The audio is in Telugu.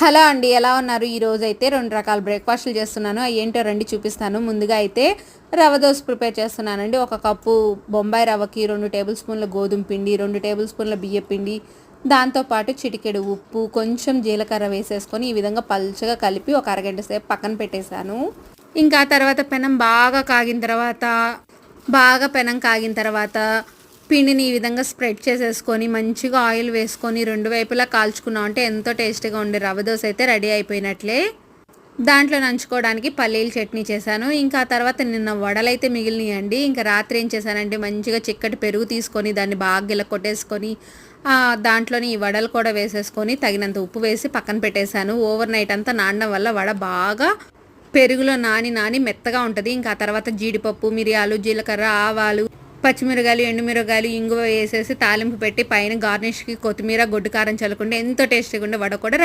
హలో అండి, ఎలా ఉన్నారు? ఈరోజు అయితే 2 రకాల బ్రేక్‌ఫాస్టులు చేస్తున్నాను. అయి ఏంటో రండి చూపిస్తాను. ముందుగా అయితే రవ దోస ప్రిపేర్ చేస్తున్నానండి. 1 కప్పు బొంబాయి రవ్వకి 2 టేబుల్ స్పూన్ల గోధుమ పిండి, 2 టేబుల్ స్పూన్ల బియ్యపు పిండి, దాంతో పాటు చిటికెడు ఉప్పు, కొంచెం జీలకర్ర వేసేసుకొని ఈ విధంగా పల్చగా కలిపి ఒక అరగంట సేపు పక్కన పెట్టేశాను. ఇంకా ఆ తర్వాత పెనం కాగిన తర్వాత పిండిని ఈ విధంగా స్ప్రెడ్ చేసేసుకొని మంచిగా ఆయిల్ వేసుకొని 2 వైపులా కాల్చుకున్నామంటే ఎంతో టేస్టీగా ఉండే రవ్వ దోస అయితే రెడీ అయిపోయినట్లే. దాంట్లో నంచుకోవడానికి పల్లీల చట్నీ చేశాను. ఇంకా ఆ తర్వాత నిన్న వడలైతే మిగిలినాయండి. ఇంకా రాత్రి ఏం చేశానంటే మంచిగా చిక్కటి పెరుగు తీసుకొని దాన్ని బాగా గిలకొట్టేసుకొని దాంట్లోని ఈ వడలు కూడా వేసేసుకొని తగినంత ఉప్పు వేసి పక్కన పెట్టేశాను. ఓవర్ నైట్ అంతా నానడం వల్ల వడ బాగా పెరుగులో నాని మెత్తగా ఉంటుంది. ఇంకా ఆ తర్వాత జీడిపప్పు, మిరియాలు, జీలకర్ర, ఆవాలు, పచ్చిమిరకాయలు, ఎండుమిరకాయలు, ఇంగువ వేసేసి తాలింపు పెట్టి పైన గార్నిష్కి కొత్తిమీర, గొడ్డు కారం చల్లుకుంటే ఎంతో టేస్టీగా ఉండే వడ కూడా